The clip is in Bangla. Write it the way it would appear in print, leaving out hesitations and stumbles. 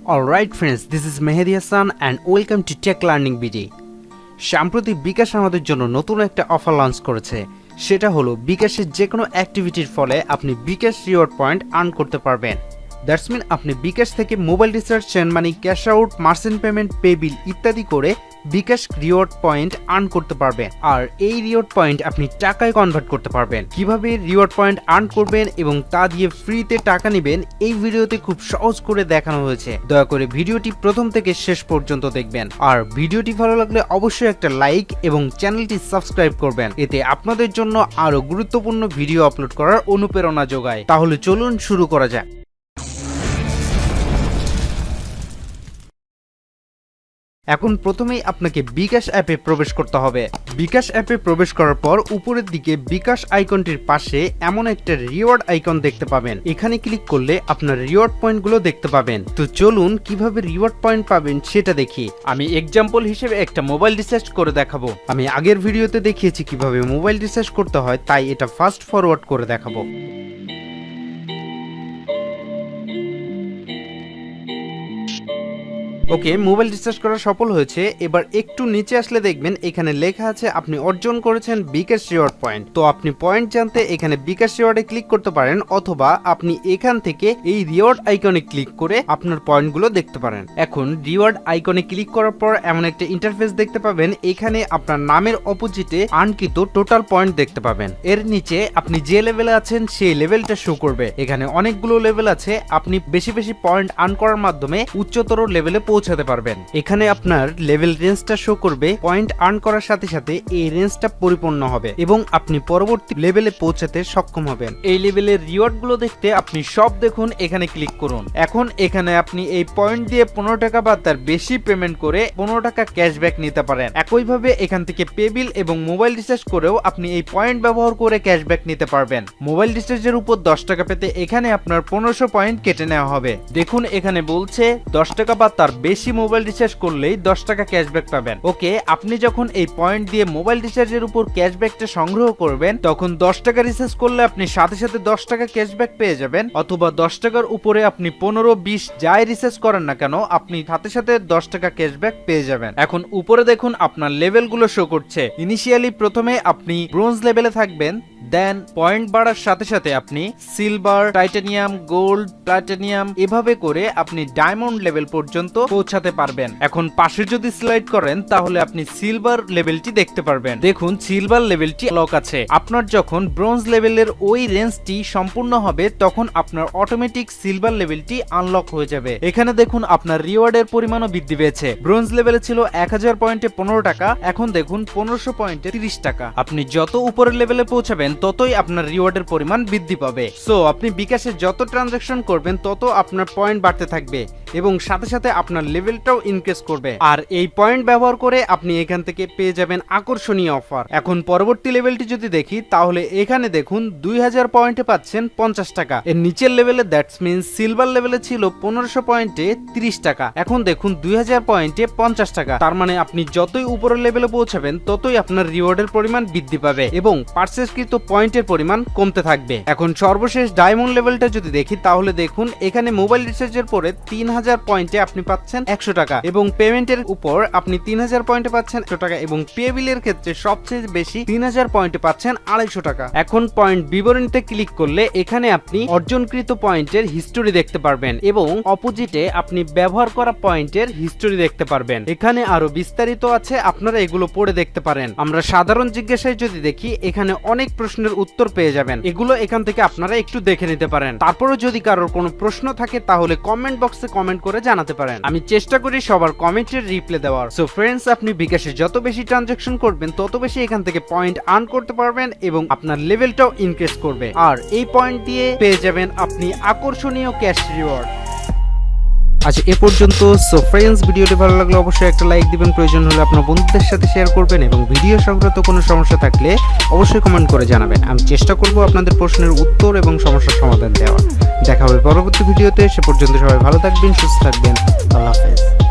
Alright friends, this is Mehdi Hassan and welcome to Tech Learning BD. সাম্প্রতিক বিকাশ আমাদের জন্য নতুন একটা অফার লঞ্চ করেছে। সেটা হলো বিকাশের যে কোনো অ্যাক্টিভিটির ফলে আপনি বিকাশ রিওয়ার্ড পয়েন্ট আর্ন করতে পারবেন। দ্যাটস মিন আপনি বিকাশ থেকে mobile recharge, send money, cash out, merchant payment, pay বিল ইত্যাদি করে বিকাশ রিওয়ার্ড পয়েন্ট আর্ন করতে পারবেন। আর এই রিওয়ার্ড পয়েন্ট আপনি টাকায় কনভার্ট করতে পারবেন। কিভাবে রিওয়ার্ড পয়েন্ট আর্ন করবেন এবং তা দিয়ে ফ্রিতে টাকা নেবেন এই ভিডিওতে খুব সহজ করে দেখানো হয়েছে। দয়া করে ভিডিওটি প্রথম থেকে শেষ পর্যন্ত দেখবেন। আর ভিডিওটি ভালো লাগলে অবশ্যই একটা লাইক এবং চ্যানেলটি সাবস্ক্রাইব করবেন। এতে আপনাদের জন্য আরো গুরুত্বপূর্ণ ভিডিও আপলোড করার অনুপ্রেরণা যোগায়। তাহলে চলুন শুরু করা যাক। এখন প্রথমেই আপনাকে বিকাশ অ্যাপে প্রবেশ করতে হবে। বিকাশ অ্যাপে প্রবেশ করার পর উপরের দিকে বিকাশ আইকনটির পাশে এমন একটা রিওয়ার্ড আইকন দেখতে পাবেন। এখানে ক্লিক করলে আপনার রিওয়ার্ড পয়েন্টগুলো দেখতে পাবেন। তো চলুন কিভাবে রিওয়ার্ড পয়েন্ট পাবেন সেটা দেখি। আমি এক্সাম্পল হিসেবে একটা মোবাইল রিচার্জ করে দেখাবো। আমি আগের ভিডিওতে দেখিয়েছি কিভাবে মোবাইল রিচার্জ করতে হয়, তাই এটা ফাস্ট ফরওয়ার্ড করে দেখাবো। ওকে, মোবাইল রিচার্জ করা সফল হয়েছে। এবার একটু নিচে আসলে দেখবেন এখানে লেখা আছে আপনি অর্জন করেছেন বিকাশ রিওয়ার্ড পয়েন্ট। তো আপনি পয়েন্ট জানতে এখানে বিকাশ রিওয়ার্ডে ক্লিক করতে পারেন, অথবা আপনি এখান থেকে এই রিওয়ার্ড আইকনে ক্লিক করে আপনার পয়েন্টগুলো দেখতে পারেন। এখন রিওয়ার্ড আইকনে ক্লিক করার পর এমন একটা ইন্টারফেস দেখতে পাবেন। এখানে আপনার নামের অপোজিটে আর্নকৃত টোটাল পয়েন্ট দেখতে পাবেন। এর নিচে আপনি যে লেভেলে আছেন সেই লেভেলটা শো করবে। এখানে অনেকগুলো লেভেল আছে, আপনি বেশি বেশি পয়েন্ট আর্ন করার মাধ্যমে উচ্চতর লেভেলে পৌঁছাতে পারবেন। এখানে আপনার লেভেল রেঞ্জটা শো করবে। পয়েন্ট আর্ন করার সাথে সাথে এই রেঞ্জটা পরিপূর্ণ হবে এবং আপনি পরবর্তী লেভেলে পৌঁছাতে সক্ষম হবেন। এই লেভেলের রিওয়ার্ড গুলো দেখতে আপনি সব দেখুন, এখানে ক্লিক করুন। এখন এখানে আপনি এই পয়েন্ট দিয়ে 15 টাকা বা তার বেশি পেমেন্ট করে 15 টাকা ক্যাশব্যাক নিতে পারেন। একইভাবে এখান থেকে পে বিল এবং মোবাইল রিচার্জ করেও আপনি এই পয়েন্ট ব্যবহার করে ক্যাশব্যাক নিতে পারবেন। মোবাইল রিচার্জের উপর 10 টাকা পেতে এখানে আপনার 1500 পয়েন্ট কেটে নেওয়া হবে। দেখুন এখানে বলছে 10 টাকা বা তার বেশি মোবাইল রিচার্জ করলেই 10 টাকা ক্যাশব্যাক পাবেন। ওকে, আপনি যখন এই পয়েন্ট দিয়ে মোবাইল রিচার্জের উপর ক্যাশব্যাকটা সংগ্রহ করবেন, তখন 10 টাকা রিচার্জ করলে আপনি সাথে সাথে 10 টাকা ক্যাশব্যাক পেয়ে যাবেন, অথবা 10 টাকার উপরে আপনি 15, 20 যাই রিচার্জ করেন না কেন আপনি সাথে সাথে 10 টাকা ক্যাশব্যাক পেয়ে যাবেন। এখন উপরে দেখুন আপনার লেভেলগুলো শো করছে। ইনিশিয়ালি প্রথমে আপনি ব্রোঞ্জ লেভেলে থাকবেন, দেন পয়েন্ট বাড়ার সাথে সাথে আপনি সিলভার, টাইটানিয়াম, গোল্ড, প্লাটিনাম এভাবে করে আপনি ডায়মন্ড লেভেল পর্যন্ত পৌঁছাতে পারবেন। এখন পাশে যদি স্লাইড করেন তাহলে আপনি সিলভার লেভেলটি দেখতে পারবেন। দেখুন সিলভার লেভেলটি লক আছে। আপনার যখন ব্রোঞ্জ লেভেলের ওই রেঞ্জটি সম্পূর্ণ হবে তখন আপনার অটোমেটিক সিলভার লেভেলটি আনলক হয়ে যাবে। এখানে দেখুন আপনার রিওয়ার্ডের পরিমাণও বৃদ্ধি পেয়েছে। ব্রোঞ্জ লেভেলে ছিল 1000 পয়েন্টে 15 টাকা, এখন দেখুন 1500 পয়েন্টে 30 টাকা। আপনি যত উপরের লেভেলে পৌঁছাবেন ততই আপনার রিওয়ার্ডের পরিমাণ বৃদ্ধি পাবে। সো আপনি বিকাশে যত ট্রানজাকশন করবেন তত আপনার পয়েন্ট বাড়তে থাকবে এবং সাথে সাথে আপনার লেভেলটাও ইনক্রিজ করবে। আর এই পয়েন্ট ব্যবহার করে আপনি এখান থেকে পেয়ে যাবেন আকর্ষণীয় অফার। এখন পরবর্তী লেভেলটি যদি দেখি তাহলে এখানে দেখুন 2000 পয়েন্টে পাচ্ছেন 50 টাকা। এর নিচের লেভেলে দ্যাটস মিন সিলভার লেভেলে ছিল 1500 পয়েন্টে 30 টাকা, এখন দেখুন 2000 পয়েন্টে 50 টাকা। তার মানে আপনি যতই উপরের লেভেলে পৌঁছাবেন ততই আপনার রিওয়ার্ডের পরিমাণ বৃদ্ধি পাবে এবং পারচেজকৃত পয়েন্টের পরিমাণ কমতে থাকবে। এখন সর্বশেষ ডায়মন্ড লেভেলটা যদি দেখি তাহলে দেখুন এখানে মোবাইল রিচার্জের পরে 3000 পয়েন্টে আপনি পাচ্ছেন 100 টাকা এবং পেমেন্টের উপর আপনি 3000 পয়েন্টে পাচ্ছেন 100 টাকা এবং পে বিলের ক্ষেত্রে সবচেয়ে বেশি 3000 পয়েন্টে পাচ্ছেন 250 টাকা। এখন পয়েন্ট বিবরণীতে ক্লিক করলে এখানে আপনি অর্জনকৃত পয়েন্টের হিস্টোরি দেখতে পারবেন এবং অপোজিটে আপনি ব্যবহার করা পয়েন্টের হিস্টোরি দেখতে পারবেন। এখানে আরো বিস্তারিত আছে, আপনারা এগুলো পড়ে দেখতে পারেন। আমরা সাধারণ জিজ্ঞাসায় যদি দেখি এখানে অনেক প্রশ্নের উত্তর পেয়ে যাবেন। এগুলো এখান থেকে আপনারা একটু দেখে নিতে পারেন। তারপরে যদি কারোর কোনো প্রশ্ন থাকে তাহলে কমেন্ট বক্সে কমেন্ট করে জানাতে পারেন। আমি চেষ্টা করি সবার কমেন্টের রিপ্লাই দেওয়ার। সো ফ্রেন্ডস, আপনি বিকাশে যত বেশি ট্রানজাকশন করবেন তত বেশি এখান থেকে পয়েন্ট আর্ন করতে পারবেন এবং আপনার লেভেলটাও ইনক্রিজ করবে। আর এই পয়েন্ট দিয়ে পেয়ে যাবেন আপনি আকর্ষণীয় ক্যাশ রিওয়ার্ড। আচ্ছা, এ পর্যন্ত। সো ফ্রেন্ডস, ভিডিওটি ভালো লাগলে অবশ্যই একটা লাইক দিবেন, প্রয়োজন হলে আপনার বন্ধুদের সাথে শেয়ার করবেন এবং ভিডিও সংক্রান্ত কোনো সমস্যা থাকলে অবশ্যই কমেন্ট করে জানাবেন। আমি চেষ্টা করব আপনাদের প্রশ্নের উত্তর এবং সমস্যার সমাধান দেওয়ার। দেখা হবে পরবর্তী ভিডিওতে। সে পর্যন্ত সবাই ভালো থাকবেন, সুস্থ থাকবেন। আল্লাহ হাফেজ।